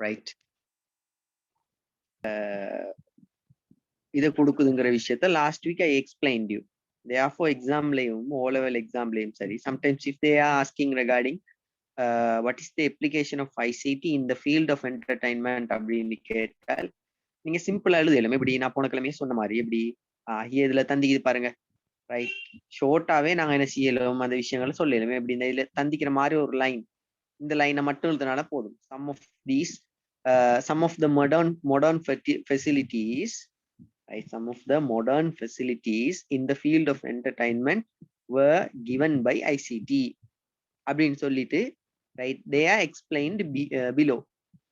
Right. இதை கொடுக்குதுங்கிற விஷயத்த last week I explained you. therefore எக்ஸாம்லையும் ஓ லெவல் எக்ஸாம்லையும் சரி, sometimes if they are asking regarding what is the application of ICT in the field of entertainment அப்படின்னு கேட்டால் நீங்க சிம்பிளா எழுதலாம். எப்படி நான் போன கிழமையே சொன்ன மாதிரி, எப்படி இதுல தந்திக்குது பாருங்க, ரைட். ஷோர்ட்டாவே நாங்க என்ன செய்யலாம், அந்த விஷயங்களை சொல்லலாம். எப்படி இந்த இதுல தந்திக்கிற மாதிரி ஒரு லைன், இந்த லைனை மட்டும் எழுதுனால போதும். some of the modern facilities, right, some of the modern facilities in the field of entertainment were given by ICT அப்படின்னு சொல்லிட்டு, right, they are explained below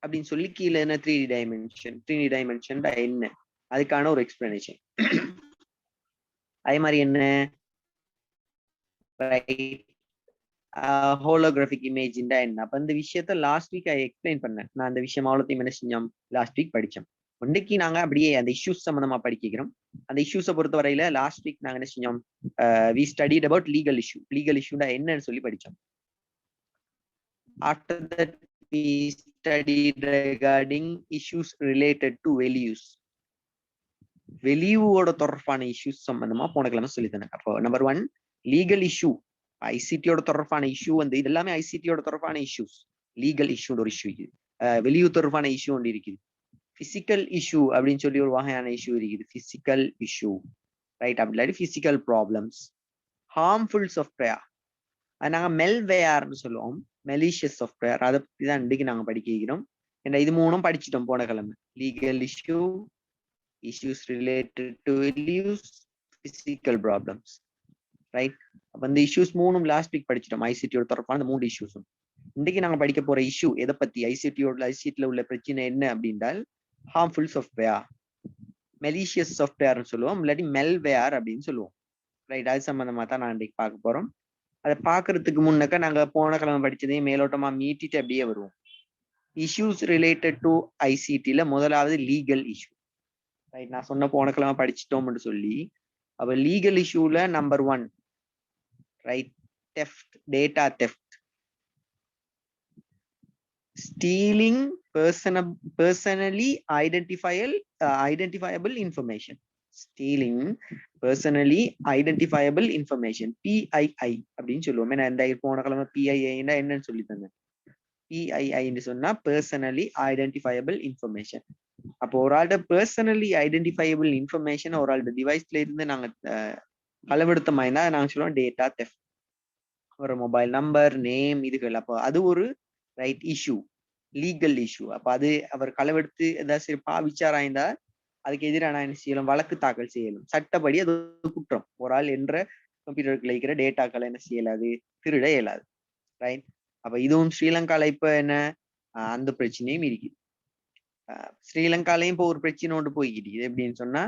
அப்படின்னு சொல்லி கீழே என்ன 3D dimension என்ன அதுக்கான ஒரு எக்ஸ்பிளனேஷன். அதே மாதிரி என்ன, ஹோலோகிராஃபிக் இமேஜ்னா என்ன. அப்ப இந்த விஷயத்த லாஸ்ட் வீக் எக்ஸ்பிளைன் பண்ணேன். நான் அந்த விஷயம் அவ்வளோத்தையும் என்ன செஞ்சோம், லாஸ்ட் வீக் படிச்சோம். ஒன்றைக்கு நாங்க அப்படியே அந்த இஷ்யூஸ் சம்பந்தமா படிக்கிறோம். அந்த இஷ்யூஸை பொறுத்த வரையில லாஸ்ட் வீக் நாங்க என்ன செஞ்சோம், வி ஸ்டடிட் அபவுட் லீகல் இஷ்யூடா என்னன்னு சொல்லி படிச்சோம். After that we studied regarding issues related to வெளியூவோட தொடர்பான இஷ்யூஸ் சம்பந்தமா போன கிழமை சொல்லி தந்தேன். அப்போ நம்பர் 1 லீகல் இஷ்யூ, ஐசிடியோட தொடர்பான இஷ்யூ வந்து இது எல்லாமே ஐசிடியோட தொடர்பான இஷ்யூஸ். லீகல் இஷ்யூ ஒரு இஷ்யூ இது, வெளியூ தொடர்பான இஷ்யூ ஒன்று இருக்குது. பிசிக்கல் இஷ்யூ அப்படின்னு சொல்லி ஒரு வகையான இஷ்யூ இருக்குது, பிசிக்கல் இஷ்யூ, ரைட். அப்படி இல்லாட்டி பிசிக்கல் ப்ராப்ளம்ஸ். ஹார்ம்ஃபுல் சாஃப்ட்வேர் அது நாங்க மெல்வேர்னு சொல்லுவோம், மெலிஷியஸ் சாஃப்ட்வேர். அதை பத்தி தான் இன்றைக்கு நாங்க படிக்கிறோம். ஏன்னா இது மூணும் படிச்சுட்டோம் போன கிழமை. Legal issue, issues related to values, physical problems, right. அப்ப இந்த இஷ்யூஸ் மூணும் லாஸ்ட் வீக் படிச்சிட்டோம். ஐசிடியோட தொடர்பான அந்த 3 இஷ்யூஸும். இன்னைக்கு நாங்க படிக்க போற இஷ்யூ எதை பத்தி, ஐசிடில உள்ள பிரச்சனை என்ன அப்படின்றால் ஹார்ம்ஃபுல் சாஃப்ட்வேர், மெலிஷியஸ் சாஃப்ட்வேர்னு சொல்லுவோம், இல்லாட்டி மெல்வேர் அப்படின்னு சொல்லுவோம், ரைட். அது சம்பந்தமா தான் நான் இன்னைக்கு பார்க்க போறோம். அதை பார்க்கறதுக்கு முன்னக்க நாங்க போன கிழமை படிச்சதையும் மேலோட்டமா மீட்டிட்டு அப்படியே வருவோம். இஷ்யூஸ் ரிலேட்டட் டு ஐசிடில முதலாவது லீகல் இஷ்யூ, ரைட். நான் சொன்ன போன கிழமை படிச்சிட்டோம்னு சொல்லி, அப்ப லீகல் இஷ்யூல number 1, right, theft, data theft, stealing personally identifiable information, stealing personally identifiable information, PII அப்படின்னு சொல்லுவோம். ஏன்னா இந்த போன கிழமை PII என்னன்னு சொல்லி தந்தேன். PII சொன்னா personally identifiable information. அப்போ ஒரு ஆள்கிட்ட பர்சனலி ஐடென்டிஃபைபிள் இன்ஃபர்மேஷன் ஒரு ஆள்கிட்ட டிவைஸ்ல இருந்து நாங்க களவெடுத்தோம்னா நாங்க சொல்லுவோம் டேட்டா தெஃப்ட். ஒரு மொபைல் நம்பர், நேம், இதுகள். அப்போ அது ஒரு ரைட் இஷ்யூ, லீகல் இஷ்யூ. அப்ப அது அவர் களவெடுத்து ஏதாவது பாவிச்சாராய்ந்தா அதுக்கு எதிரான என்ன செய்யலாம், வழக்கு தாக்கல் செய்யலாம். சட்டப்படி அது குற்றம். ஒரு ஆள் என்ற கம்ப்யூட்டருக்குள்ள இருக்கிற டேட்டாக்களை என்ன செய்யலாது, திருட இயலாது, ரைட். அப்ப இதுவும் ஸ்ரீலங்கால இப்ப என்ன அந்த பிரச்சனையும் இருக்குது. ஸ்ரீலங்காலையும் இப்போ ஒரு பிரச்சனை ஒன்று போய்கிட்டு எப்படின்னு சொன்னா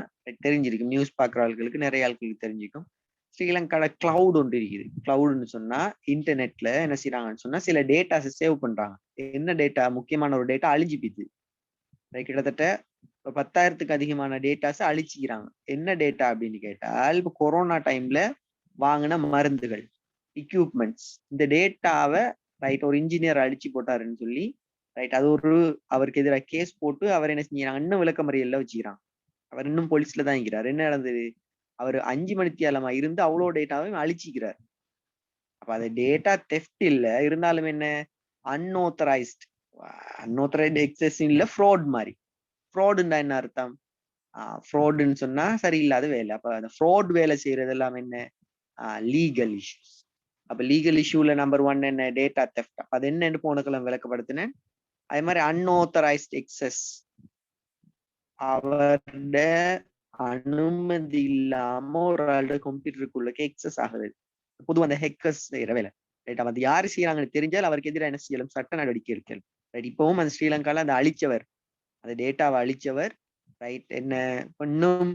தெரிஞ்சிருக்கும், நியூஸ் பார்க்குற ஆட்களுக்கு நிறைய ஆட்களுக்கு தெரிஞ்சிருக்கும். ஸ்ரீலங்கால கிளவுட் ஒன்று இருக்குது. கிளவுட்னு சொன்னா இன்டர்நெட்ல என்ன செய்யறாங்கன்னு சொன்னா சில டேட்டாஸை சேவ் பண்றாங்க. என்ன டேட்டா, முக்கியமான ஒரு டேட்டா அழிஞ்சு போயிடுது. கிட்டத்தட்ட 10,000க்கு அதிகமான டேட்டாஸை அழிச்சிக்கிறாங்க. என்ன டேட்டா அப்படின்னு கேட்டால் இப்போ கொரோனா டைம்ல வாங்கின மருந்துகள், எக்யூப்மெண்ட்ஸ், இந்த டேட்டாவை ரைட் ஒரு இன்ஜினியர் அழிச்சு போட்டாருன்னு சொல்லி ரைட் அது ஒரு அவருக்கு எதிராக கேஸ் போட்டு அவர் என்ன செஞ்சாங்க, இன்னும் விளக்கமறியல்ல வச்சுக்கிறாங்க. அவர் இன்னும் போலீஸ்ல தான் இருக்கிறார். என்ன நடந்தது, அவர் 5 மணித்தியாலமா இருந்து அவ்வளோ டேட்டாவையும் அழிச்சிக்கிறார். அப்ப அது டேட்டா தெஃப்ட் இல்ல, இருந்தாலும் என்ன அன்ஆத்தரைஸ்ட் எக்ஸஸ் இல்ல, ஃப்ராட் மாதிரி. ஃப்ராடுன்னா என்ன அர்த்தம், ஃப்ராடுன்னு சொன்னா சரியில்லாத வேலை. அப்ப அந்த ஃப்ராட் வேலை செய்யறது எல்லாம் என்ன, லீகல் இஷ்யூஸ். அப்ப லீகல் இஷ்யூல நம்பர் 1 என்ன, டேட்டா தெஃப்ட். அது என்னன்னு போன கிழமை விளக்கப்படுத்தினேன். அதே மாதிரி அன்ஆத்தரைஸ்ட் எக்ஸஸ், அவருடைய அனுமதி இல்லாம ஒரு ஆளோட கம்ப்யூட்டருக்குள்ள எக்ஸஸ் ஆகுது. பொதுவாக அந்த ஹேக்கர்ஸ் செய்யற வேலை, ரைட். அது யாரு செய்யறாங்கன்னு தெரிஞ்சால் அவருக்கு எதிராக என்ன செய்யலாம், சட்ட நடவடிக்கை எடுக்கல், ரைட். இப்பவும் அந்த ஸ்ரீலங்கால அந்த அழிச்சவர், அந்த டேட்டாவை அழிச்சவர், ரைட், என்ன இன்னும்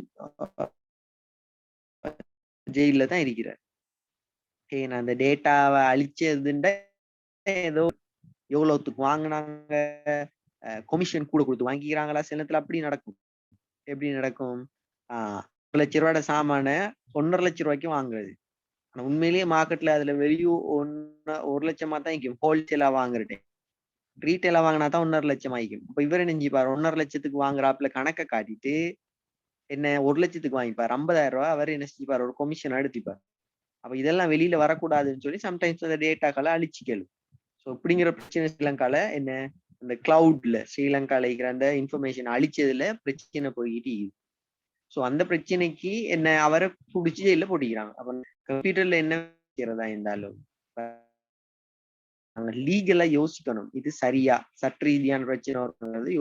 ஜெயில தான் இருக்கிறார். ஏன்னா அந்த டேட்டாவை அழிச்சதுண்டா ஏதோ எவ்வளவுத்துக்கு வாங்கினாங்க, கொமிஷன் கூட கொடுத்து வாங்கிக்கிறாங்களா, சில நேரத்துல அப்படி நடக்கும். எப்படி நடக்கும், 1 லட்ச ரூபாயோட சாமான 1.5 லட்ச ரூபாய்க்கு வாங்குறது. ஆனா உண்மையிலேயே மார்க்கெட்ல அதுல வெளியூ 1 லட்சமா தான் ஹோல்சேலா வாங்குறேன். ரீட்டைலா வாங்கினா தான் 1.5 லட்சம் ஆயிக்கும். அப்ப இவர் என்ன செஞ்சுப்பாரு, 1.5 லட்சத்துக்கு வாங்குறாப்புல கணக்க காட்டிட்டு என்ன 1 லட்சத்துக்கு வாங்கிப்பாரு. 50,000 ரூபாய் அவர் என்ன செஞ்சுப்பாரு, ஒரு கமிஷன் எடுத்துப்பார். அப்ப இதெல்லாம் வெளியில வரக்கூடாதுன்னு சொல்லி சம்டைம்ஸ் அந்த டேட்டாக்களை அழிச்சுக்கலும். ஸோ இப்படிங்கிற பிரச்சனை ஸ்ரீலங்கால என்ன, அந்த கிளவுட்ல ஸ்ரீலங்கால இருக்கிற அந்த இன்ஃபர்மேஷன் அழிச்சதுல பிரச்சனை போய்கிட்டு இருக்குது. ஸோ அந்த பிரச்சனைக்கு என்ன அவரை பிடிச்சி ஜெயில போட்டிக்கிறாங்க. அப்ப கம்ப்யூட்டர்ல என்ன செய்யறதா இருந்தாலும் நாங்க லீகலா யோசிக்கணும், இது சரியா சட்ட ரீதியான பிரச்சனை வருது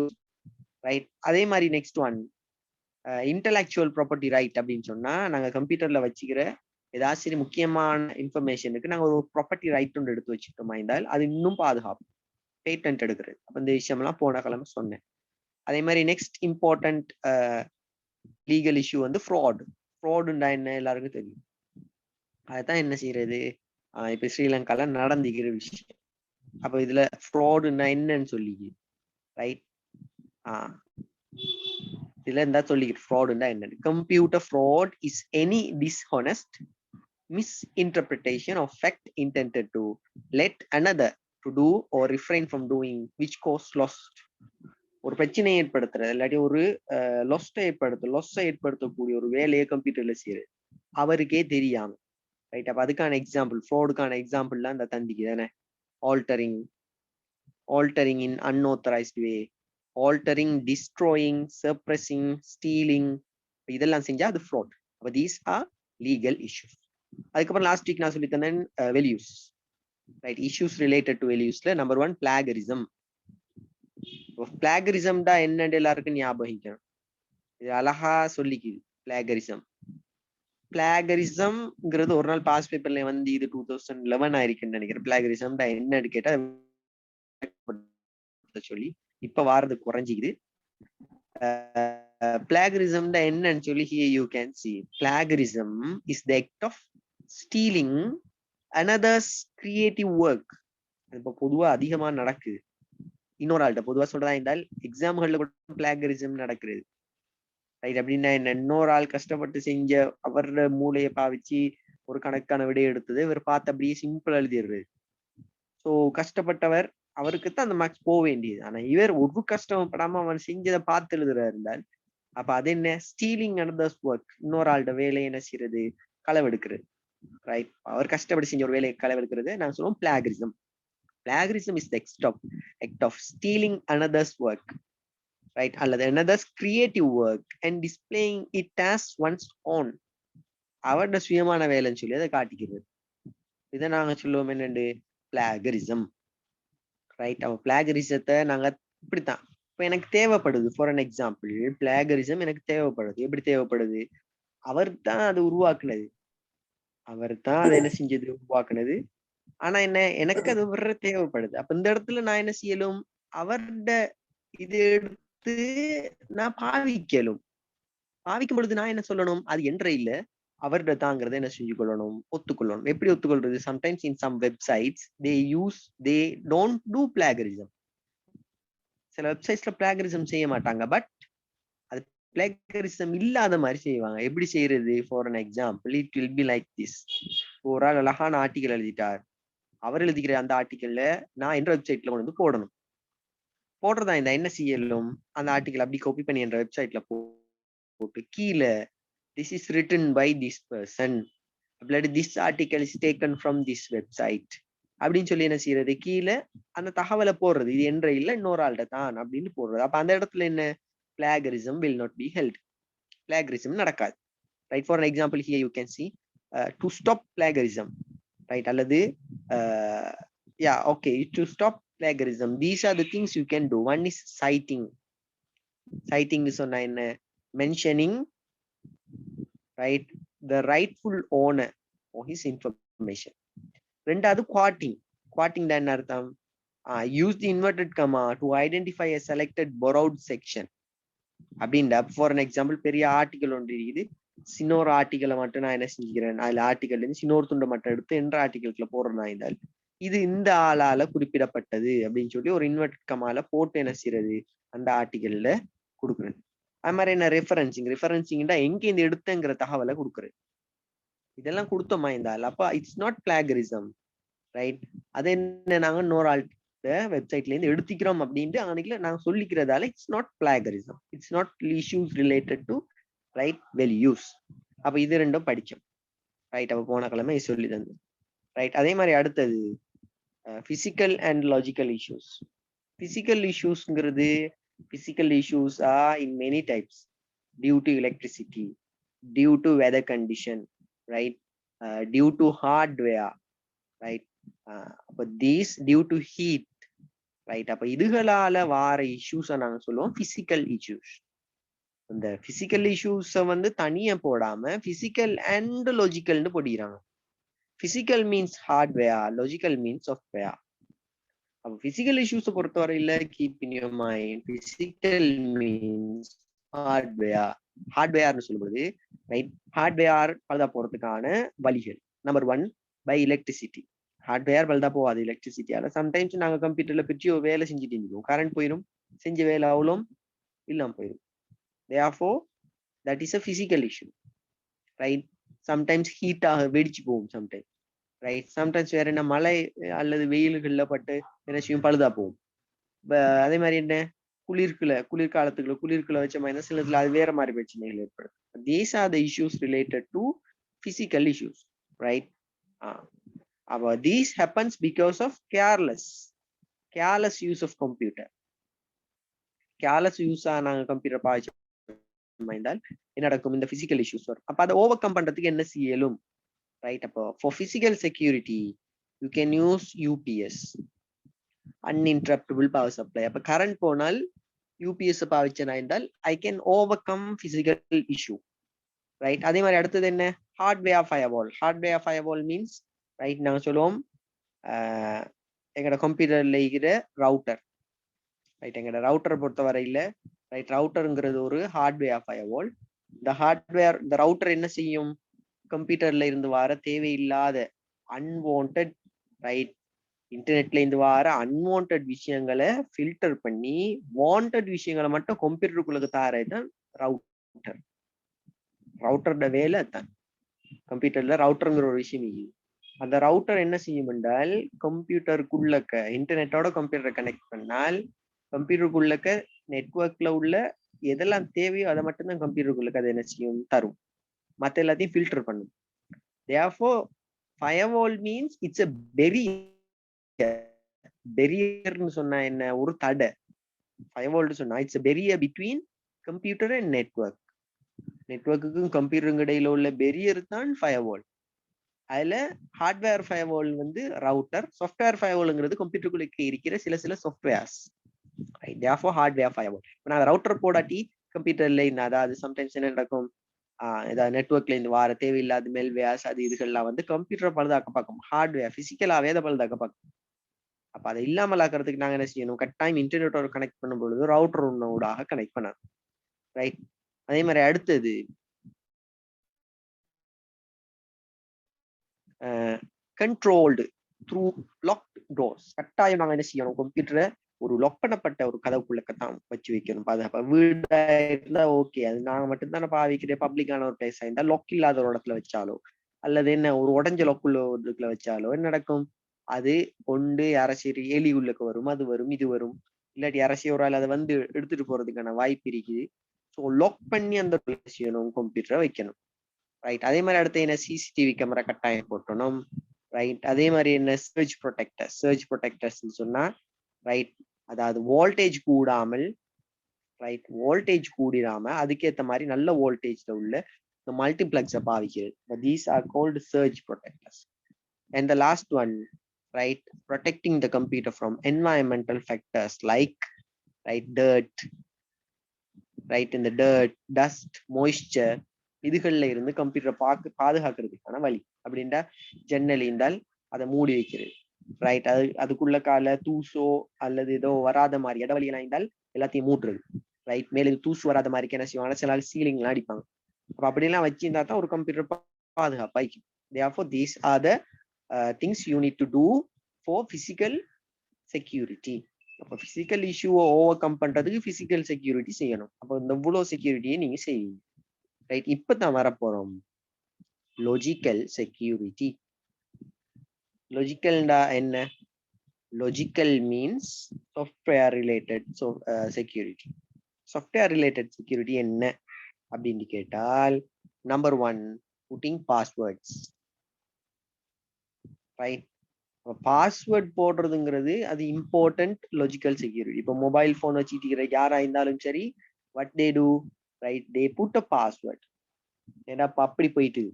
ரைட். அதே மாதிரி next one intellectual property right அப்படின்னு சொன்னா, நாங்க கம்ப்யூட்டர்ல வச்சுக்கிற ஏதாச்சும் முக்கியமான இன்ஃபர்மேஷனுக்கு நாங்க ஒரு ப்ராப்பர்ட்டி ரைட் ஒன்று எடுத்து வச்சுக்கிட்டோமா இருந்தால் அது இன்னும் பாதுகாப்பு, பேட்டன்ட் எடுக்கிறது. அப்ப இந்த விஷயம்லாம் போன கிழமை சொன்னேன். அதே மாதிரி நெக்ஸ்ட் இம்பார்ட்டன்ட் லீகல் இஷ்யூ வந்து ஃப்ராடுண்டா என்ன எல்லாருக்கும் தெரியும். அதுதான் என்ன செய்யறது, இப்ப ஸ்ரீலங்கால நடந்துக்கிற விஷயம். அப்ப இதுல ஃப்ராடுன்னா என்னன்னு சொல்லி ரைட், இதுல இருந்தா சொல்லிக்கிட்டு ஃப்ராடுன்னா என்னன்னு. Computer fraud is any dishonest misinterpretation of fact intended to let another to do or refrain from doing which cause loss. ஒரு பிரச்சனையை ஏற்படுத்துறது இல்லாட்டி ஒரு லொஸ்ஸை ஏற்படுத்தக்கூடிய ஒரு வேலையை கம்ப்யூட்டர்ல செய்யுது அவருக்கே தெரியாம ரைட். அப்ப அதுக்கான எக்ஸாம்பிள், ஃப்ராடுக்கான எக்ஸாம்பிள்லாம் இந்த தந்திக்கு தானே. Altering in unauthorised way, altering, destroying, suppressing, stealing, இதெல்லாம் செஞ்சா அது ஃப்ராட். அப்ப தீஸ் ஆர் லீகல் இஷ்யூஸ். அதுக்கப்புறம் லாஸ்ட் வீக் நான் சொல்லி தந்தேன் values right. Issues related to வெல்யூஸ்ல நம்பர் 1 பிளாகரிசம். பிளாகரிசம்டா என்னன்னு எல்லாருக்கும் ஞாபகம், இது அழகா சொல்லிக்குது. பிளாகரிசம்ங்கிறது ஒரு நாள் பாஸ் பேப்பர்ல வந்து இது 2011 ஆயிருக்குன்னு நினைக்கிறேன். பிளாகரிசம்டா என்னன்னு கேட்டா சொல்லி இப்ப வாரது குறைஞ்சிக்குது. பிளாகரிசம்டா என்னன்னு சொல்லி here you can see plagiarism is the act of stealing another's creative work. இப்ப பொதுவா அதிகமா நடக்குது. இன்னொரு ஆள்கிட்ட பொதுவா சொல்றதா இருந்தால் எக்ஸாம்கள்ல கூட பிளாகரிசம் நடக்கிறது ரைட். அப்படின்னா என்ன, இன்னொரு ஆள் கஷ்டப்பட்டு செஞ்ச அவரோட மூளையை பாவிச்சு ஒரு கணக்கான விடை எடுத்தது இவர் பார்த்து அப்படியே சிம்பிள் எழுதிடுறது. ஸோ கஷ்டப்பட்டவர் அவருக்குத்தான் அந்த மார்க்ஸ் போக வேண்டியது. ஆனா இவர் ஒரு கஷ்டப்படாம அவர் செஞ்சதை பார்த்து எழுதுறா இருந்தால் அப்ப அது என்ன, ஸ்டீலிங் அனதர்ஸ் ஒர்க். இன்னொரு ஆள்கிட்ட வேலையை என்ன செய்யறது, களவெடுக்கிறது ரைட். அவர் கஷ்டப்பட்டு செஞ்ச ஒரு வேலையை களவெடுக்கிறது நாங்க சொல்லுவோம் plagiarism. Plagiarism is the act of stealing another's work, right? அல்லது another's creative work and displaying it as one's own. அவரோட சுயமான வேலைன்னு சொல்லி அதை காட்டிக்கிறது. இதை நாங்க சொல்லுவோம் என்னண்டு, பிளாகரிசம் ரைட். அவ பிளாகரிசத்தை நாங்க இப்படித்தான், இப்ப எனக்கு தேவைப்படுது ஃபார் அன் எக்ஸாம்பிள், பிளாகரிசம் எனக்கு தேவைப்படுது. எப்படி தேவைப்படுது, அவர் தான் அது உருவாக்குனது, அவர் தான் அதை என்ன செஞ்சது, உருவாக்குனது. ஆனா என்ன, எனக்கு அது வர்ற தேவைப்படுது. அப்ப இந்த இடத்துல நான் என்ன செய்யலும், அவருடைய இது எடுத்து நான் பாவிக்கலும். பாவிக்கும் பொழுது நான் என்ன சொல்லணும், அது என்ற இல்ல அவருடைய தாங்கிறத என்ன செஞ்சு கொள்ளணும், ஒத்துக்கொள்ளணும். எப்படி ஒத்துக்கொள்றது, sometimes in some websites they don't do plagiarism. சில வெப்சைட்ஸ்ல பிளாகரிசம் செய்ய மாட்டாங்க, பட் அது பிளாகரிசம் இல்லாத மாதிரி செய்வாங்க. எப்படி செய்யறது, for an example it will be like this. ஒரு ஆள் அழகான ஆர்டிகல் எழுதிட்டார், அவர் எழுதிக்கிற அந்த ஆர்டிக்கல்ல நான் என்ற வெப்சைட்ல கொண்டு வந்து போடணும். போடுறதா இந்த என்ன செய்யலும், அந்த ஆர்டிக்கல் அப்படி காப்பி பண்ணி என்ற வெப்சைட்ல போட்டு கீழே this is written by this person, this article is taken from this website அப்படின்னு சொல்லி என்ன செய்யறது, கீழே அந்த தகவலை போடுறது. இது என்ற இல்ல இன்னொரு ஆள்கிட்ட தான் அப்படின்னு போடுறது. அப்ப அந்த இடத்துல என்ன, plagiarism will not be held. Plagiarism நடக்காது right. For example here you can see to stop plagiarism right. அல்லது to stop plagiarism these are the things you can do. One is citing சொன்னா என்ன, mentioning right the rightful owner for his information. ரெண்டாவது quoting தான் என்ன அர்த்தம், use the inverted comma to identify a selected borrowed section அப்படின்டா. For an example பெரிய article ஒன்று இருக்குது, இன்னொரு ஆர்டிக்கலை மட்டும் நான் என்ன செஞ்சுக்கிறேன், அதுல ஆர்டிகல் இருந்து இன்னொரு துண்டை மட்டும் எடுத்து என்ற ஆர்டிகல்ல போடுறேன் இருந்தால் இது இந்த ஆளால குறிப்பிடப்பட்டது அப்படின்னு சொல்லி ஒரு இன்வெர்டட் கமால போட்டு என்ன செய்யறது, அந்த ஆர்டிகல்ல கொடுக்குறது. அது மாதிரி என்ன, ரெஃபரன்சிங்டா எங்க இந்த எடுத்தங்கிற தகவலை கொடுக்குறது. இதெல்லாம் கொடுத்தோமா இந்த ஆள், அப்ப இட்ஸ் நாட் பிளாகரிசம் ரைட். அது என்ன, நாங்க இன்னொரு ஆள் வெப்சைட்ல இருந்து எடுத்துக்கிறோம் அப்படின்ட்டு அன்னைக்குல நாங்க சொல்லிக்கிறதால it's not plagiarism, it's not issues related to right well use. அப்ப இது ரெண்டும் படிச்சோம். ரைட், அப்ப போன கிழமை சொல்லி தந்து. ரைட், அதே மாதிரி அடுத்தது physical and logical issues. Physical இஷ்யூஸ்ங்கிறது physical issues are in many types, due to electricity, due to weather condition, right, due to hardware, right. அப்ப these due to heat, right. அப்ப இதுகளால வார இஷ்யூஸை நாங்க சொல்லுவோம் பிசிக்கல் இஷ்யூஸ். இந்த பிசிக்கல் இஷ்யூஸை வந்து தனியா போடாம பிசிக்கல் அண்ட் லாஜிக்கல்னு போடுறாங்க. Physical means hardware, logical means software. அப்ப பிசிக்கல் இஷ்யூஸை பொறுத்தவரையில keep in your mind, physical means hardware. ஹார்ட்வேர்னு சொல்லும்போது ரைட், ஹார்ட்வேர் பழுதா போறதுக்கான வழிகள். Number 1, by electricity. ஹார்ட்வேர் பழுதா போகாது எலக்ட்ரிசிட்டியால. சம்டைம்ஸ் நாங்க கம்ப்யூட்டர்ல பிரிச்சு வேலை செஞ்சுட்டு இருந்தோம், கரண்ட் போயிடும், செஞ்ச வேலை அவ்வளோ இல்லாம போயிடும். therefore that is a physical issue, right. sometimes heat ஆக வெடிச்சு போகும், sometimes, right. sometimes வேற என்ன மழை அல்லது வெயில்கள்ல பட்டு என்ன செய்யும், பழுதா போகும். அதே மாதிரி என்ன குளிர்காலத்துக்குள்ள குளிர்குள்ள வச்ச மாதிரி சிலதுல அது வேற மாதிரி பிரச்சனைகள் ஏற்படும். these are the issues related to physical issues, right. These happens because of careless use of computer. careless use நாங்க கம்ப்யூட்டர் பாய்ச்ச என்ன நடக்கும், இந்த பிசிக்கல் இஷ்யூஸ் வரும். அப்ப அதை ஓவர் கம் பண்றதுக்கு என்ன செய்யலும், ரைட். அப்போ for physical security you can use UPS, uninterruptible power supply. அப்ப கரண்ட் போனால் யூபிஎஸ் பாவிச்சனா என்றால் I can overcome physical issue, right. அதே மாதிரி அடுத்தது என்ன, hardware firewall. Hardware firewall means right, நாங்க சொல்லுவோம் எங்களோட கம்ப்யூட்டர்ல இருக்கிற ரவுட்டர், ரைட். எங்களோட ரவுட்டரை பொறுத்த வரையில ரைட், ரவுட்டருங்கிறது ஒரு ஹார்ட்வேர் ஃபயர்வால். இந்த ரவுட்டர் என்ன செய்யும், கம்ப்யூட்டர்ல இருந்து வர தேவையில்லாத அன்வான்ட், ரைட், இன்டர்நெட்ல இருந்து வர அன்வான்ட் விஷயங்களை ஃபில்டர் பண்ணி வாண்டட் விஷயங்களை மட்டும் கம்ப்யூட்டருக்குள்ள தாரதான் ரவுட்டர். ரவுட்டரோட வேலை தான். கம்ப்யூட்டர்ல ரவுட்டருங்கிற ஒரு விஷயம் இல்லை. அந்த ரவுட்டர் என்ன செய்யும் என்றால் கம்ப்யூட்டருக்குள்ளக்க இன்டர்நெட்டோட கம்ப்யூட்டரை கனெக்ட் பண்ணால் கம்ப்யூட்டருக்குள்ளக்க நெட்வொர்க்ல உள்ள எதெல்லாம் தேவையோ அதை மட்டும்தான் கம்ப்யூட்டருக்குள்ளக்க அதை என்ன செய்யும், தரும். மற்ற எல்லாத்தையும் ஃபில்டர் பண்ணும். therefore firewall means it's a barrierன்னு சொன்னா என்ன, ஒரு தடை. firewall சொன்னா it's a barrier between computer and network. நெட்வொர்க்குக்கும் கம்ப்யூட்டருக்கும் இடையில உள்ள பெரியர் தான் ஃபயர்வால். அதுல ஹார்ட்வேர் ஃபயர்வால் வந்து ரவுட்டர், சாஃப்ட்வேர் ஃபயர்வால்ங்கிறது கம்ப்யூட்டருக்குள்ள இருக்கிற சில சாஃப்ட்வேர்ஸ். therefore hardware firewall. இப்போ நான் ரவுட்டர் போடாட்டி கம்ப்யூட்டர்ல இந்த அதாவது சம்டைம்ஸ் என்ன நடக்கும், ஏதாவது நெட்வொர்க்ல இருந்து வார தேவையில்லாத மெல்வேர்ஸ் அது இதுகள்லாம் வந்து கம்ப்யூட்டரை பழுதாக்க பார்க்கும், ஹார்ட்வேர் பிசிக்கலாவே அதை பழுதாக்க பார்க்கும். அப்ப அதை இல்லாமல் ஆக்கிறதுக்கு நாங்க என்ன செய்யணும், கட்டாயம் இன்டர்நெட்டோட கனெக்ட் பண்ணும் பொழுது ரவுட்டர் ஒன்னோடாக கனெக்ட் பண்ணணும், ரைட். அதே மாதிரி அடுத்தது கண்ட்ரோல்டு த்ரூ லாக்ட் டோர்ஸ். கட்டாயம் நாங்க என்ன செய்யணும், கம்ப்யூட்டரை ஒரு லாக் பண்ணப்பட்ட ஒரு கதவுக்குள்ளக்கத்தான் வச்சு வைக்கணும் பாதுகாப்பா. வீடா இருந்தா ஓகே, அது நாங்க மட்டும்தானே பாவிக்கிற. பப்ளிக்கான ஒரு பிளேஸ் ஆயிருந்தா லாக் இல்லாத ஒரு இடத்துல வச்சாலோ அல்லது என்ன ஒரு உடஞ்ச லாக்குள்ள ஒரு இடத்துல வச்சாலோ என்ன நடக்கும், அது கொண்டு யாராச்சும் எலி உள்ளக்க வரும், அது வரும், இது வரும், இல்லாட்டி யாராச்சும் ஒரு ஆள் அதை வந்து எடுத்துட்டு போறதுக்கான வாய்ப்பு இருக்குது. ஸோ லாக் பண்ணி அந்த செய்யணும், கம்ப்யூட்டரை வைக்கணும், ரைட். அதே மாதிரி அடுத்து என்ன, சிசிடிவி கேமரா கட்டாயம் போட்டணும், ரைட். அதே மாதிரி என்ன, சர்ச் ப்ரொடெக்டர்ஸ் சொன்னா ரைட், அதாவது வோல்டேஜ் கூடாமல், ரைட், வோல்டேஜ் கூடிராம அதுக்கேற்ற மாதிரி நல்ல வோல்டேஜ்ல உள்ள இந்த மல்டிப்ளெக்ஸை பாவிக்கிறது. These are called surge protectors. And the last one, right, protecting the computer from environmental factors like right dirt, right, in the dirt, dust, moisture, இதுகள்ல இருந்து கம்ப்யூட்டரை பாதுகாக்கிறதுக்கான வழி அப்படின்டா ஜன்னல் இருந்தால் அதை மூடி வைக்கிறது, ரைட். அதுக்குள்ள கால தூசோ அல்லது ஏதோ வராத மாதிரி இடவழியெல்லாம் இருந்தால் எல்லாத்தையும் மூடுறது, ரைட். மேலே தூசு வராத மாதிரி என்ன செய்வாங்க, சில நாள் சீலிங் எல்லாம் அடிப்பாங்க. அப்ப அப்படியெல்லாம் வச்சிருந்தா தான் ஒரு கம்ப்யூட்டர் பாதுகாப்பா இருக்கும். therefore these are the things you need to do for physical security. அப்ப பிசிக்கல் இஷ்யூவை ஓவர் கம் பண்றதுக்கு பிசிக்கல் செக்யூரிட்டி செய்யணும். அப்போ இந்த இவ்வளோ செக்யூரிட்டியை நீங்க செய்வீங்க, ரைட். இப்பதான் வரப்போறோம் லாஜிக்கல் செக்யூரிட்டி. லாஜிக்கல்டா என்ன, Logical means software related security. Software related security என்ன அப்படின்னு கேட்டால், number 1 putting passwords, right? Password போடுறதுங்கிறது அது இம்பார்ட்டன்ட் லாஜிக்கல் செக்யூரிட்டி. இப்போ மொபைல் போன் வச்சுட்டு யாரா இருந்தாலும் சரி, what they do, right, they put a password. ஏன்னா அப்படி போயிட்டு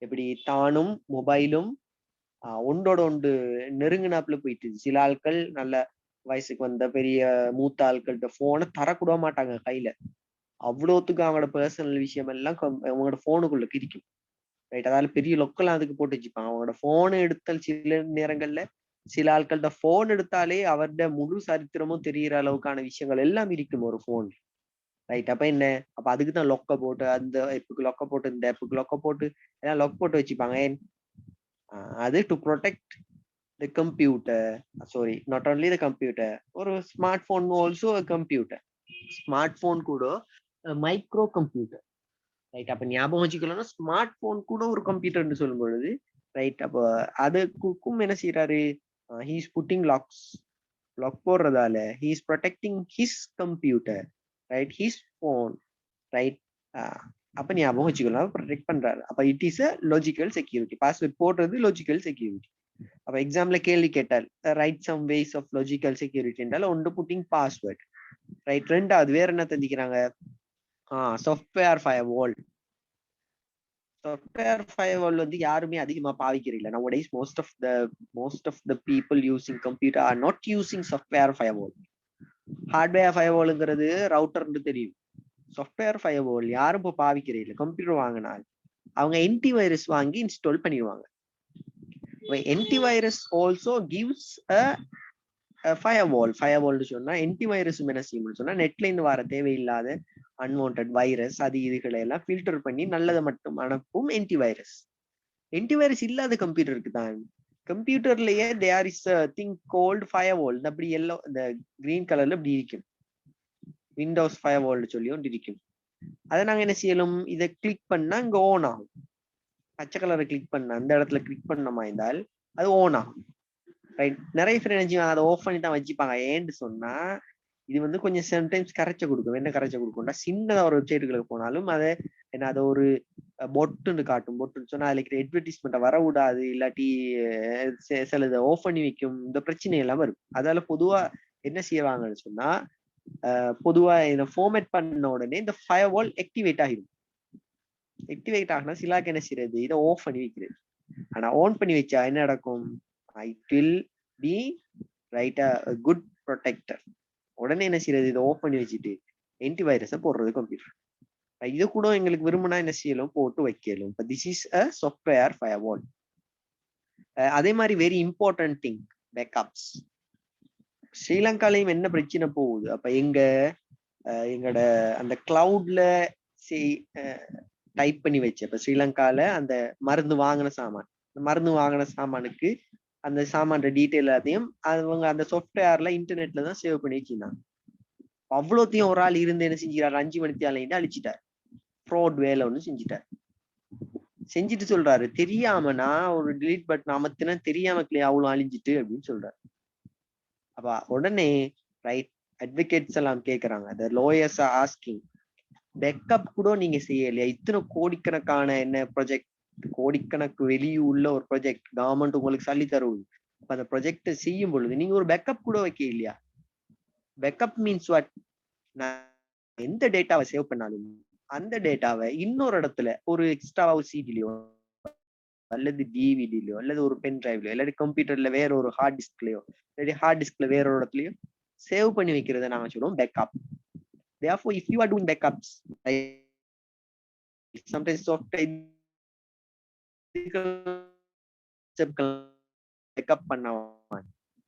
எப்படி தானும் மொபைலும் ஒன்றோட ஒன்று நெருங்கினாப்புல போயிட்டு, சில ஆட்கள் நல்ல வயசுக்கு வந்த பெரிய மூத்த ஆட்கள்கிட்ட போனை தரக்கூட மாட்டாங்க கையில. அவ்வளோத்துக்கு அவங்களோட பர்சனல் விஷயம் எல்லாம் அவங்களோட போனுக்குள்ள இருக்கும், ரைட்? அதாவது பெரிய லொக்கெல்லாம் அதுக்கு போட்டு வச்சுப்பாங்க. அவங்களோட போன் எடுத்தல் சில நேரங்கள்ல சில ஆட்கள்கிட்ட போன் எடுத்தாலே அவருடைய முழு சரித்திரமும் தெரிகிற அளவுக்கான விஷயங்கள் எல்லாம் இருக்கும் ஒரு போன், ரைட்? அப்ப என்ன, அப்ப அதுக்குதான் லொக்க போட்டு, அந்த எப்புக்கு லொக்க போட்டு இந்த எப்புக்கு லொக்க போட்டு எல்லாம் லொக் போட்டு வச்சுப்பாங்க. அது to protect the computer, sorry, not only the computer, ஒரு smart phone also computer. Smart phone கூட மைக்ரோ கம்ப்யூட்டர், ரைட்? அப்ப ஞாபகம் வச்சுக்கலாம்னா ஸ்மார்ட் போன் கூட ஒரு கம்ப்யூட்டர்னு சொல்லும் பொழுது, ரைட், அப்ப அதுக்கும் என்ன செய்யறாரு, he is putting locks. Lock போடுறதால he is protecting his computer, right, his phone, right? அப்ப ஞாபகம் வச்சுக்கலாம், ப்ரொடெக்ட் பண்றாரு. அப்ப it is a logical security. Password போடுறது லாஜிக்கல் செக்யூரிட்டி. அப்ப எக்ஸாம்ல கேள்வி கேட்டால் right some ways of logical security என்றால் ஒன்று புட்டிங் பாஸ்வேர்ட், ரைட்? ரெண்டாவது வேற என்ன தந்திக்கிறாங்க, சாஃப்ட்வேர் ஃபயர்வால். சாஃப்ட்வேர் ஃபயர்வால் வந்து யாருமே அதிகமா பாவிக்கிறீங்க. nowadays most of the people using computer are not using software firewall. Hardware ஃபயர்வால்ங்கிறது ரவுட்டர்னு தெரியும். சாஃப்ட்வேர் ஃபயர்வால் யாரும் இப்போ பாவிக்கிறீங்க. கம்ப்யூட்டர் வாங்கினால் அவங்க ஆன்டி வைரஸ் வாங்கி இன்ஸ்டால் பண்ணிடுவாங்க. Anti virus also gives a firewall. ஃபயர்வால்னு சொன்னா ஆன்டி வைரஸ் என்ன செய்யும்னு சொன்னா நெட்ல இருந்து வர தேவையில்லாத அன்வான்ட் வைரஸ் அது இதுகளை எல்லாம் ஃபில்டர் பண்ணி நல்லதை மட்டும் அனுப்பும் ஆன்டி வைரஸ். ஆன்டி வைரஸ் இல்லாத கம்ப்யூட்டருக்கு தான், கம்ப்யூட்டர்லயே there is a thing called firewall. அப்படி எல்லோ இந்த கிரீன் கலர்ல இப்படி இருக்கும், விண்டோஸ் ஃபயர்வால்னு சொல்லி ஒன்று இருக்கும். அதை நாங்க என்ன செய்யலும், இதை கிளிக் பண்ணா இங்க ஓன் ஆகும். பச்சை கலரை கிளிக் பண்ண அந்த இடத்துல கிளிக் பண்ணமா இருந்தால் அது ஓன் ஆகும், ரைட்? நிறைய பேர் என்ன அதை ஆஃப் பண்ணி தான் வச்சுப்பாங்க. ஏன்னு சொன்னா இது வந்து கொஞ்சம் சம்டைம்ஸ் கரைச்ச கொடுக்கும். என்ன கரைச்ச கொடுக்கும்னா, சின்னதா ஒரு வெப்சைட்டுகளுக்கு போனாலும் அதை என்ன அதை ஒரு பொட்டுன்னு காட்டும். பொட்டுன்னு சொன்னா அதுல அட்வர்டைஸ்மெண்ட்டை வர விடாது, இல்லாட்டி சிலதை ஆஃப் பண்ணி வைக்கும். இந்த பிரச்சனை எல்லாம் வரும். அதால பொதுவா என்ன செய்வாங்கன்னு சொன்னா, பொதுவா இதை ஃபார்மேட் பண்ண உடனே இந்த ஃபயர்வால் ஆக்டிவேட் ஆகிடும். ஆக்டிவேட் ஆகினா சிலாக்கு என்ன செய்யறது, இதை ஆஃப் பண்ணி வைக்கிறது. ஆனா ஆன் பண்ணி வச்சா என்ன நடக்கும், it will be right a good protector. உடனே என்ன செய்யறது, இதை ஆஃப் பண்ணி வச்சுட்டு ஆன்டி வைரஸை போடுறது கம்ப்யூட்டர். இது கூட எங்களுக்கு விரும்பினா என்ன செய்யலும், போட்டு வைக்கலும். This is a software firewall. அதே மாதிரி வெரி இம்பார்ட்டன்ட் திங், பேக்கப்ஸ். ஸ்ரீலங்காலையும் என்ன பிரச்சனை போகுது, அப்ப எங்கட அந்த கிளவுட்ல டைப் பண்ணி வச்சு, இப்ப ஸ்ரீலங்கால அந்த மருந்து வாங்கின சாமானுக்கு அந்த சாமான டீட்டெயில் எல்லாத்தையும் அவங்க அந்த சாஃப்ட்வேர்ல இன்டர்நெட்ல தான் சேவ் பண்ணி வச்சிருந்தாங்க. அவ்வளோத்தையும் ஒரு ஆள் இருந்து என்ன செஞ்சுக்கிறாரு, 5 மணித்தாலையும் அழிச்சிட்டார். ஃப்ராட் வேலை ஒண்ணு செஞ்சுட்டு சொல்றாரு, தெரியாம நான் ஒரு டிலீட் பட்டன் அமர்த்தினா தெரியாம அவ்வளவு அழிஞ்சிட்டு அப்படின்னு சொல்றாரு. அப்ப உடனே ரைட் அட்வொகேட்ஸ் எல்லாம் கேட்கறாங்க, the lawyers are asking, backup கூட நீங்க செய்யலையா? இத்தனை கோடிக்கணக்கான என்ன ப்ராஜெக்ட், கோடிக்கணக்கு வெளியே உள்ள ஒரு ப்ராஜெக்ட் கவர்மெண்ட் உங்களுக்கு சொல்லி தருவது. அப்ப அந்த ப்ராஜெக்ட செய்யும் பொழுது நீங்க ஒரு பேக்கப் கூட வைக்க இல்லையா? பேக்கப் மீன்ஸ் வாட், எந்த டேட்டாவை சேவ் பண்ணாலும் அந்த டேட்டாவை இன்னொரு இடத்துல ஒரு எக்ஸ்ட்ரா சிடிலையோ அல்லது டிவிடிலயோ அல்லது ஒரு பென் டிரைவ்லயோ இல்லாட்டி கம்ப்யூட்டர்ல வேற ஒரு ஹார்ட் டிஸ்க்லயோ இல்லாட்டி ஹார்ட் டிஸ்க்ல வேற ஒரு இடத்துலயோ சேவ் பண்ணி வைக்கிறத நாங்க சொல்லுவோம் backup. Therefore, if you are doing backups, sometimes software backup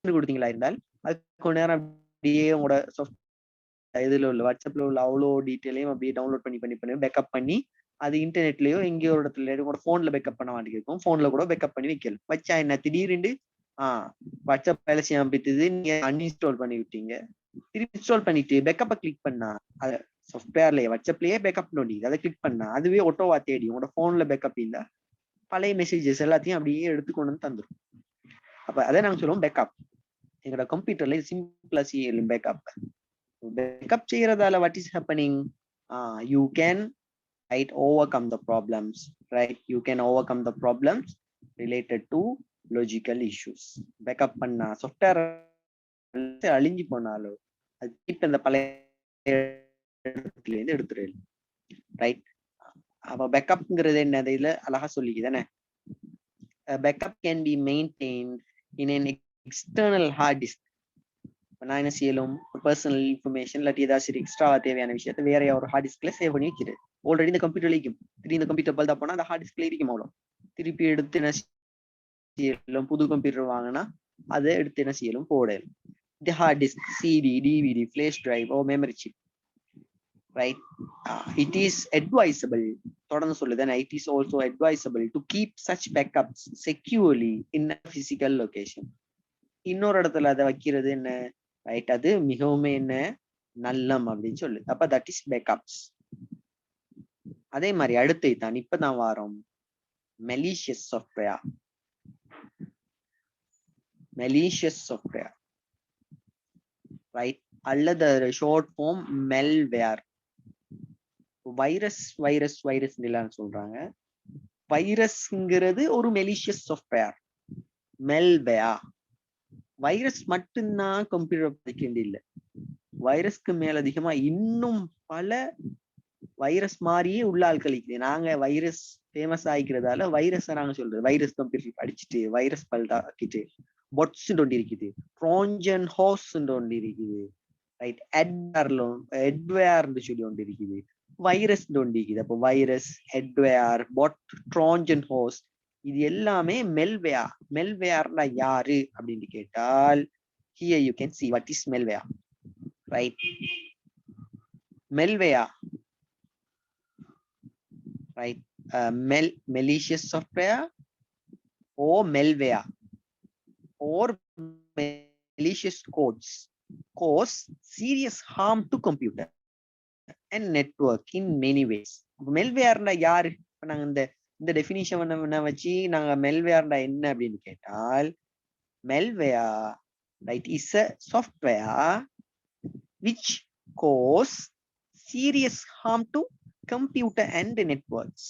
கொடுத்தீங்களா இருந்தால் அது கொஞ்ச நேரம் அப்படியே உங்களோட இதுல உள்ள வாட்ஸ்அப்ல உள்ள அவ்வளோ டீட்டெயிலையும் அப்படியே டவுன்லோட் பண்ணி பேக்கப் பண்ணி அது இன்டர்நெட்லயோ எங்கேயோ ஒரு இடத்துல உங்களோட போன்ல பேக்கப் பண்ண வேண்டியது இருக்கும். போன்ல கூட பேக்கப் பண்ணி வைக்கலாம். வச்சா என்ன திடீர்னு வாட்ஸ்அப் வேலை செய்யாம போயிட்டது, நீங்க அன்இன்ஸ்டால் பண்ணி விட்டீங்க, திருப்பி இன்ஸ்டால் பண்ணிட்டு பேக்கப்பை கிளிக் பண்ணா அது சாஃப்ட்வேர்லயே வாட்ஸ்அப்லயே பேக்கப் நோண்டி அதை கிளிக் பண்ணா அதுவே ஒட்டோவா தேடி உங்களோட போன்ல பேக்கப் இல்ல பழைய மெசேஜஸ் எல்லாத்தையும் அப்படியே எடுத்து கொண்டு வந்து தந்துடும். அப்ப அதை நாங்க சொல்லுவோம் பேக்கப். எங்களோட கம்ப்யூட்டர்ல சிம்பிளா செய்யலும் backup செய்யறதால what is happening, you can overcome the problems, right? You can overcome the problems related to logical issues. Backup பண்ணா software அழிஞ்சு போனாலும் அது திருப்பி அந்த பழைய இடத்துல இருந்து எடுத்துரு, ரைட்? அப்ப பேக்கப்ங்கிறது என்ன, இதுல அழகா சொல்லிக்குதானே. Backup can be maintained in an external hard disk. நான் என்ன செய்யலும், பர்சனல் இன்ஃபர்மேஷன் இல்லாட்டி ஏதாச்சும் எக்ஸ்ட்ரா தேவையான விஷயத்த வேற ஒரு ஹார்ட் டிஸ்க்ல சேவ் பண்ணி வைக்கிறது. ஆல்ரெடி இந்த கம்ப்யூட்டர்ல இருக்கும், திருப்பி இந்த கம்ப்யூட்டர் பல்தா போனா அந்த ஹார்ட் டிஸ்க்ல இருக்கும். அவ்வளோ திருப்பி எடுத்து என்ன செய்யலும், புது கம்ப்யூட்டர் வாங்கினா அதை எடுத்து என்ன செய்யலும் போடலும். The hard disk, CD, DVD, flash drive or memory chip, right? It is advisable, தொடர்ந்து சொல்லுதேன், it is also advisable to keep such backups securely in a physical location. இன்னொரு இடத்துல அதை வைக்கிறது என்ன, ரைட்? அது மிகவும் என்ன நல்லம் அப்படின்னு சொல்லு. அப்ப தட் இஸ் பேக்கப்ஸ். அதே மாதிரி அடுத்து தான் இப்பதான் வாரோம் malicious software. Malicious software, right? அல்லது short form malware. Virus virus virus சொல்றாங்க. வைரஸ்ங்கிறது ஒரு மெலிஷியஸ் சாஃப்ட்வேர். மெல்வேர் வைரஸ் மட்டும்தான் கம்ப்யூட்டர் படிக்க வேண்டியதில்லை. வைரஸ்க்கு மேல அதிகமா இன்னும் பல வைரஸ் மாதிரியே உள்ள ஆட்கள் இருக்குது. நாங்க வைரஸ் ஃபேமஸ் ஆகிக்கிறதால வைரஸ் நாங்க சொல்றது, வைரஸ் கம்ப்யூட்டர் படிச்சுட்டு வைரஸ் பல்தாக்கிட்டு பொட்ஸ் ஒன்று இருக்குது, ட்ரோஜன் ஹார்ஸ் ஒன்று இருக்குது, ரைட்? எட்வேர்னு சொல்லி ஒன்று இருக்குது, வைரஸ் ஒன்று இருக்குது. அப்போ வைரஸ், எட்வேர், பொட், ட்ரோஜன் ஹார்ஸ் இது எல்லாமே மெல்வேர். மெல்வேர்னா யாரு அப்படின்னு கேட்டால், here you can see what is malware, right? Malware, right? Malicious software or malware or malicious codes cause serious harm to computer and network in many ways. malwareனா யாரு? இப்ப நாங்க இந்த டெஃபினிஷன் வச்சு நாங்க malwareனா என்ன அப்படின்னு கேட்டால், malware, right, is a software which cause serious harm to computer and networks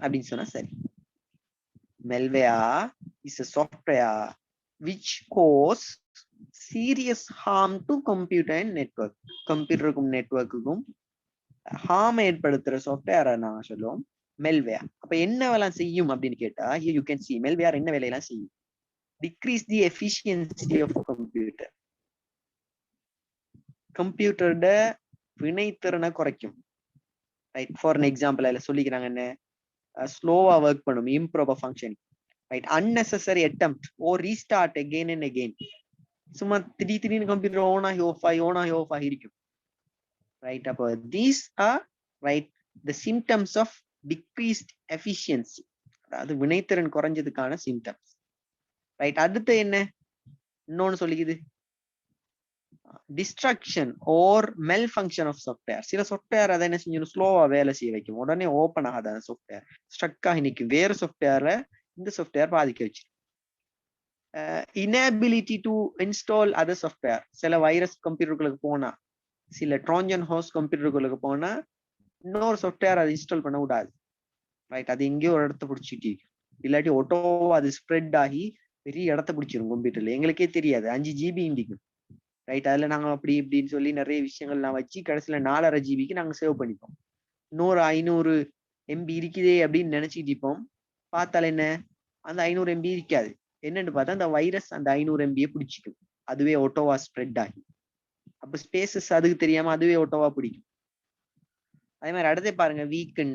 அப்படின்னு சொன்னா சரி. malware is a software which cause serious harm to computer and network. கம்ப்யூட்டருக்கும் நெட்வொர்க்குக்கும் ஹார்ம் ஏற்படுத்துற சாஃப்ட்வேரை நாங்க சொல்லுவோம் malware. அப்ப என்ன வேலை செய்யும் அப்படின்னு கேட்டா, here you can see malware என்ன வேலையெல்லாம் செய்யும். decrease the efficiency of computer. கம்ப்யூட்டரோட வினைத்திறனை குறைக்கும், ரைட்? ஃபார் an எக்ஸாம்பிள் அதில் சொல்லிக்கிறாங்க என்ன, ஸ்லோவா ஒர்க் பண்ணும், improper function, right? unnecessary attempt or restart again and again. சும்மா திடீர்னு கம்ப்யூட்டர் ஓன் ஆகி இருக்கும், ரைட்? அப்போ these are, right, the symptoms of decreased efficiency, அதாவது வினைத்திறன் குறைஞ்சதுக்கான சிம்டம்ஸ், ரைட்? அடுத்து என்ன இன்னொன்னு சொல்லிக்குது, destruction or malfunction of software. சில சாஃப்ட்வேர் அதை என்ன செஞ்சு ஸ்லோவா வேலை செய்ய வைக்கும், உடனே ஓப்பன் ஆகாது அந்த சாஃப்ட்வேர், ஸ்ட்ரக் ஆகி நிற்கும். வேற சாஃப்ட்வேர்ல இந்த சாஃப்ட்வேர் பாதிக்க வச்சு. Inability to install other software. சில வைரஸ் கம்ப்யூட்டர்களுக்கு போனா, சில ட்ரோஜன் ஹார்ஸ் கம்ப்யூட்டர்களுக்கு போனா இன்னொரு சாஃப்ட்வேர் அதை இன்ஸ்டால் பண்ண விடாது, ரைட்? அது எங்கேயோ ஒரு இடத்த பிடிச்சிட்டு, இல்லாட்டி ஒட்டோவா அது ஸ்ப்ரெட் ஆகி பெரிய இடத்த பிடிச்சிரும் கம்ப்யூட்டர்ல, எங்களுக்கே தெரியாது. 5 GB இண்டிக்கும், ரைட்? அதுல நாங்க அப்படி இப்படின்னு சொல்லி நிறைய விஷயங்கள்லாம் வச்சு கடைசியில 4.5 GB நாங்க சேவ் பண்ணிப்போம். 500 MB இருக்குதே அப்படின்னு நினைச்சிட்டு இருப்போம். பார்த்தால என்ன, அந்த 500 MB இருக்காது. என்னன்னு பார்த்தா அந்த வைரஸ் அந்த 500 MB பிடிச்சிக்கும், அதுவே ஒட்டோவா ஸ்ப்ரெட் ஆகி. அப்ப ஸ்பேசஸ் அதுக்கு தெரியாம அதுவே ஒட்டோவா பிடிக்கும். அதே மாதிரி அடுத்தே பாருங்க, வீக்கன்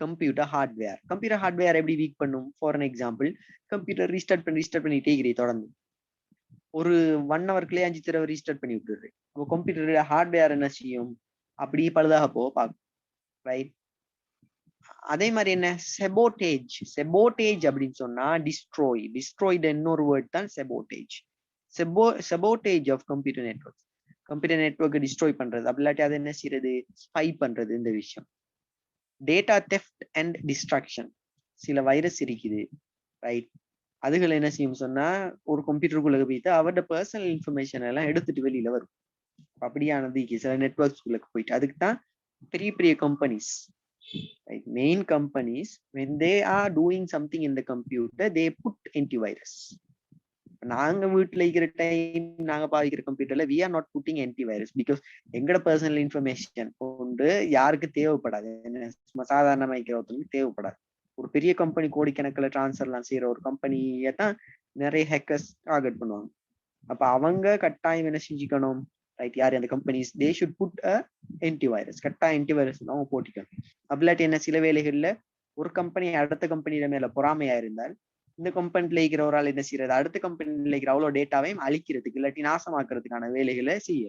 கம்ப்யூட்டர் ஹார்ட்வேர். கம்ப்யூட்டர் ஹார்ட்வேர் எப்படி வீக் பண்ணும்? For an example, computer restart பண்ணிட்டே இருக்கிறீ, தொடர்ந்து ஒரு 1 ஹவர்க்குள்ளே 5 தடவை ரீஸ்டார்ட் பண்ணி விட்டுரு. அப்போ கம்ப்யூட்டர் ஹார்ட்வேர் என்ன செய்யும்? அப்படி பழுதாக பார்க்கும், ரைட்? அதே மாதிரி என்ன, செபோட்டேஜ். செபோட்டேஜ் அப்படின்னு சொன்னா டிஸ்ட்ராய். டிஸ்ட்ராய்டு இன்னொரு வேர்ட் தான் sabotage. Sabotage of computer network. Computer network destroy பண்றது, அப்படி இல்லாட்டி அதை என்ன செய்யறது, ஸ்பை பண்றது. இந்த விஷயம் டேட்டா தெஃப்ட் அண்ட் டிஸ்ட்ராக்ஷன். சில வைரஸ் இருக்குது, ரைட்? அதுகள் என்ன செய்யும் சொன்னா ஒரு கம்ப்யூட்டருக்குள்ள போயிட்டு அவரோட பர்சனல் இன்ஃபர்மேஷன் எல்லாம் எடுத்துட்டு வெளியில வரும். அப்படியானது சில நெட்வொர்க்ஸ்குள்ள போயிட்டு அதுக்கு தான் பெரிய பெரிய companies, main companies when they are doing something in the computer they put antivirus. நாங்க வீட்டுல இருக்கிற டைம் நாங்க பாவிக்கிற கம்ப்யூட்டர்ல we are not putting antivirus because எங்கட பர்சனல் இன்ஃபர்மேஷன் கொண்டு யாருக்கு தேவைப்படாது, சாதாரணமா இருக்கிறவங்களுக்கு தேவைப்படாது. ஒரு பெரிய கம்பெனி கோடிக்கணக்கில் டிரான்ஸ்ஃபர் எல்லாம் செய்யற ஒரு கம்பெனியை தான் நிறைய ஹேக்கர்ஸ் டார்கெட் பண்ணுவாங்க. அப்ப அவங்க கட்டாயம் என்ன செஞ்சுக்கணும், ரைட், யார் அந்த companies they should put a antivirus, கட்டாயம் ஆன்டிவைரஸ் அவங்க போட்டிக்கணும். அப்படிலாட்டி என்ன சில வேலைகள்ல ஒரு கம்பெனி அடுத்த கம்பெனியில மேல பொறாமையா இருந்தால் இந்த கம்பெனில இருக்கிற ஒரு ஆள் என்ன செய்யறது, அடுத்த கம்பெனில இருக்கிற அவ்வளவு டேட்டாவையும் அழிக்கிறதுக்கு இல்லாட்டி நாசமாக்குறதுக்கான வேலைகளை செய்ய,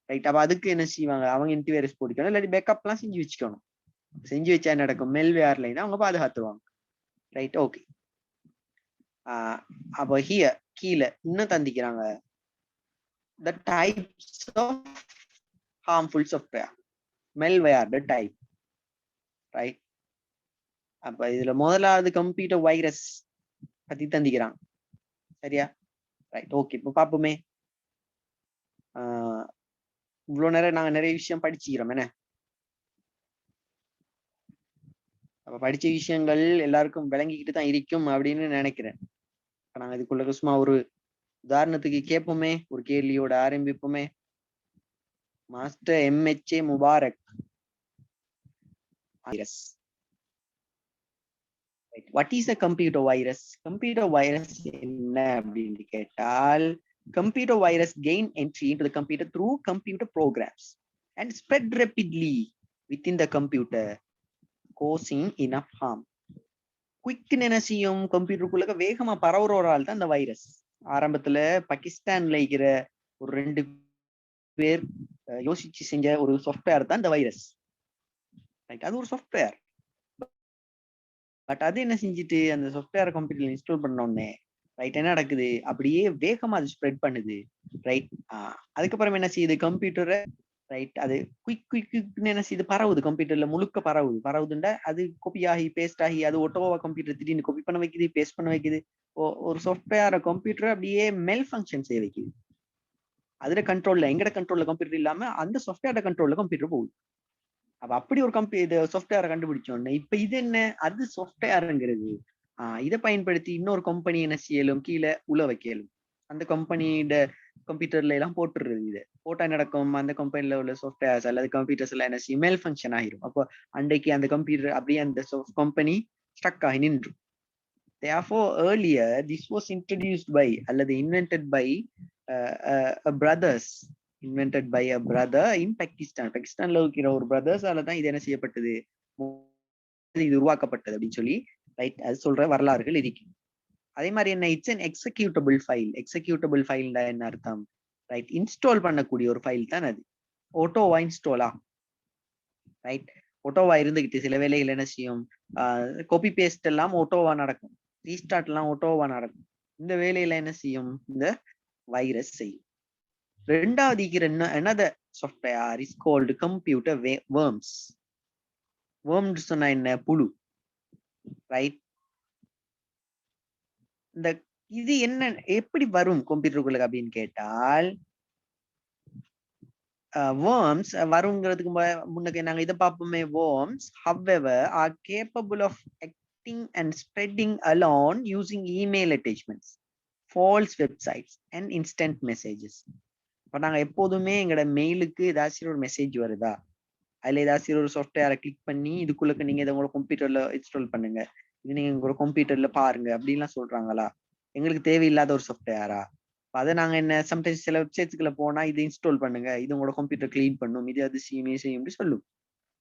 ரைட். அப்ப அதுக்கு என்ன செய்வாங்க, அவங்க ஆன்டிவைரஸ் போட்டிக்கணும், இல்லாட்டி பேக்கப் எல்லாம் செஞ்சு வச்சுக்கணும். செஞ்சு வச்சா நடக்கும், மெல்வேர்லைனா அவங்க பாதுகாத்துவாங்க, ரைட். ஓகே, அப்ப கீழே இன்னும் தந்திக்கிறாங்க the types of harmful software, malware the type, right. அப்ப இதுல முதலாவது கம்ப்யூட்டர் வைரஸ் பத்தி தந்திக்கிறாங்க, சரியா, ரைட். ஓகே, இப்ப பாப்போமே. இவ்வளவு நேரம் நாங்க நிறைய விஷயம் படிச்சுக்கிறோம் என்ன. அப்ப படிச்ச விஷயங்கள் எல்லாருக்கும் விளங்கிக்கிட்டு தான் இருக்கும் அப்படின்னு நினைக்கிறேன். நாங்க இதுக்குள்ள சும்மா ஒரு உதாரணத்துக்கு கேட்போமே, ஒரு கேள்வியோட ஆரம்பிப்போமே. Master MHA Mubarak, virus. What is a computer virus? Computer virus என்ன அப்படின்னு கேட்டால், computer virus gain entry into the computer through computer programs and spread rapidly within the computer, causing enough harm. Quick என்ன செய்யும், கம்ப்யூட்டருக்குள்ள வேகமா பரவுற ஒரு ஆள் தான் இந்த வைரஸ். ஆரம்பத்துல பாகிஸ்தான்ல இருக்கிற ஒரு 2 பேர் யோசிச்சு செஞ்ச ஒரு சாஃப்ட்வேர் தான் இந்த வைரஸ், ரைட். அது ஒரு சாஃப்ட்வேர், பட் அது என்ன செஞ்சுட்டு அந்த சாஃப்ட்வேர் கம்ப்யூட்டர்ல இன்ஸ்டால் பண்ண உடனே, ரைட், என்ன நடக்குது, அப்படியே வேகமா அது ஸ்ப்ரெட் பண்ணுது, ரைட். அதுக்கப்புறம் என்ன செய்யுது, கம்ப்யூட்டரை, ரைட், அது குயிக்னு என்ன செய்யுது, பரவுது, கம்ப்யூட்டர்ல முழுக்க பரவுதுண்டா அது காப்பி ஆகி பேஸ்ட் ஆகி அது ஒட்டோவா கம்ப்யூட்டர் திடீர்னு காப்பி பண்ண வைக்குது, பேஸ்ட் பண்ண வைக்குது. ஒரு சாஃப்ட்வேர் கம்ப்யூட்டர் அப்படியே மெல் ஃபங்க்ஷன் செய்ய வைக்குது. அதுல கண்ட்ரோல்ல, எங்கட கண்ட்ரோல்ல கம்ப்யூட்டர் இல்லாம அந்த சாஃப்ட்வேர் கண்ட்ரோல்ல கம்ப்யூட்டர் போகுது. அப்ப அப்படி ஒரு சாஃப்ட்வேரை கண்டுபிடிச்சோன்னு இப்ப இது என்ன, அது சாஃப்ட்வேருங்கிறது. இதை பயன்படுத்தி இன்னொரு கம்பெனி என்ன செய்யலும், கீழே உள்ள வைக்கலும். அந்த கம்பெனியோட கம்ப்யூட்டர்ல எல்லாம் போட்டுருது. இதை போட்டா நடக்கும், அந்த கம்பெனில உள்ள சாஃப்ட்வேர்ஸ் அல்லது கம்ப்யூட்டர்ஸ் எல்லாம் என்ன செய்யும், மெல் ஃபங்க்ஷன் ஆகிரும். அப்போ அன்றைக்கு அந்த கம்ப்யூட்டர் அப்படியே அந்த கம்பெனி ஸ்டக் ஆகி நின்று. Therefore, earlier this was introduced by அல்லது invented by brothers, invented by a brother in Pakistan. பாகிஸ்தான்ல இருக்கிற ஒரு பிரதர்ஸால தான் இது என்ன செய்யப்பட்டது, இது உருவாக்கப்பட்டது அப்படின்னு சொல்லி, ரைட், அது சொல்ற வரலாறுகள் இருக்கு. அதே மாதிரி என்ன, it's an executable file. Executable ஃபைல்னா என்ன அர்த்தம், ரைட், இன்ஸ்டால் பண்ணக்கூடிய ஒரு ஃபைல் தான் அது. ஓட்டோவா இன்ஸ்டாலா, ரைட். ஓட்டோவா இருந்துகிட்டு சில வேலைகள் என்ன செய்யும், காப்பி பேஸ்ட் எல்லாம் ஓட்டோவா நடக்கும், ரீஸ்டார்ட் எல்லாம் ஓட்டோவா நடக்கும். இந்த வேலையில என்ன செய்யும், இந்த வைரஸ் செய்யும். ரெண்டாவது another software is called computer worms. worms சொன்னா என்ன, புழு, ரைட். இந்த இது என்ன, எப்படி வரும் கம்ப்யூட்டருக்குள்ள அப்படின்னு கேட்டால், worms வருங்கிறதுக்கு முன்னக்கு நாங்க இதை பார்ப்போமே. worms however are capable of acting and spreading alone using email attachments, false websites and instant messages. இப்போ நாங்க எப்போதுமே எங்களோட மெயிலுக்கு ஏதாச்சும் ஒரு மெசேஜ் வருதா, அதுல ஏதாச்சும் ஒரு சாஃப்ட்வேரை கிளிக் பண்ணி இதுக்குள்ள நீங்க இதை உங்களோட கம்ப்யூட்டர்ல இன்ஸ்டால் பண்ணுங்க, இது நீங்க உங்களோட கம்ப்யூட்டர்ல பாருங்க அப்படின்லாம் சொல்றாங்களா, எங்களுக்கு தேவையில்லாத ஒரு சாஃப்ட்வேரா. அதை நாங்க என்ன, சம்டைம்ஸ் சில வெப்சைட்ஸ்க்குள்ள போனா இது இன்ஸ்டால் பண்ணுங்க, இது உங்களோட கம்ப்யூட்டர் கிளீன் பண்ணும், இது அது செய்யும் சொல்லும்.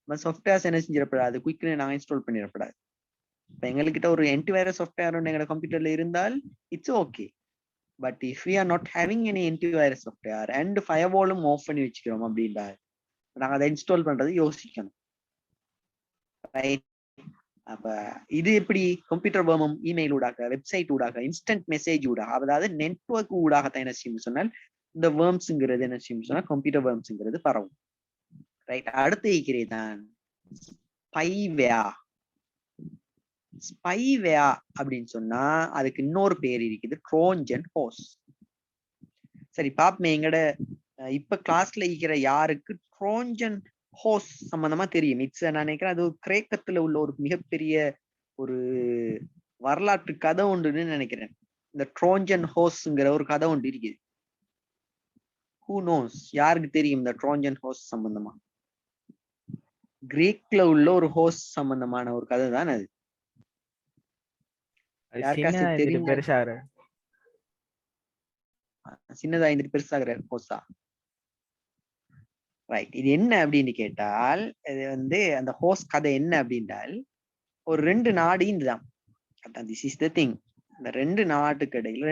சாஃப்ட்வேர்ஸ் என்ன செஞ்சிடப்படாது, குயிக்னு நாங்க இன்ஸ்டால் பண்ணிடப்படாது. இப்ப எங்ககிட்ட ஒரு ஆன்டிவைரஸ் சாஃப்ட்வேர் எங்களோட கம்ப்யூட்டர்ல இருந்தால் it's okay. But if we are not having any antivirus software and ஃபயர்வாலும் ஆஃப் பண்ணி வச்சுக்கிறோம் அப்படின்னா நாங்க அதை இன்ஸ்டால் பண்றது யோசிக்கணும், ரைட். அப்ப இது எப்படி, கம்ப்யூட்டர் வேர்மும் இமெயில் ஊடாக, வெப்சைட் ஊடாக, இன்ஸ்டன்ட் மெசேஜ் ஊடாக, அதாவது நெட்வொர்க் ஊடாகத்தான் என்ன செய்யும் சொன்னால் இந்த வேர்ம்ஸ்ங்கிறது என்ன செய்யும் சொன்னா கம்ப்யூட்டர் வேர்ம்ஸ்ங்கிறது பரவும், ரைட். அடுத்து இருக்கிறதான் ஸ்பைவேர். ஸ்பைவேர் அப்படின்னு சொன்னா அதுக்கு இன்னொரு பேர் இருக்குது, ட்ரோஜன் ஹோர்ஸ். சரி பாப்பமே, எங்கட இப்ப கிளாஸ்ல இருக்கிற யாருக்கு ட்ரோஜன் ஹோர்ஸ் சம்பந்தமா தெரியும்? நான் நினைக்கிறேன் அது கிரேக்கத்துல உள்ள ஒரு மிகப்பெரிய ஒரு வரலாற்று கதை உண்டுன்னு நினைக்கிறேன். இந்த ட்ரோஜன் ஹோர்ஸ்ங்கிற ஒரு கதை ஒன்று இருக்குது. ஹூ நோஸ், யாருக்கு தெரியும் இந்த ட்ரோஜன் ஹோர்ஸ் சம்பந்தமா? கிரீக்ல உள்ள ஒரு ஹோர்ஸ் சம்பந்தமான ஒரு கதை தான் அது. யாருக்காச்சும் தெரியும்? சின்னதா இருந்துட்டு பெருசாகிற ஹோஸா? ரைட். இது என்ன அப்படின்னு கேட்டால், இது வந்து அந்த ஹோஸ் கதை என்ன அப்படின்றால், ஒரு 2 நாடு இதுதான். This is the thing. இந்த 2 நாட்டுக்கு இடையில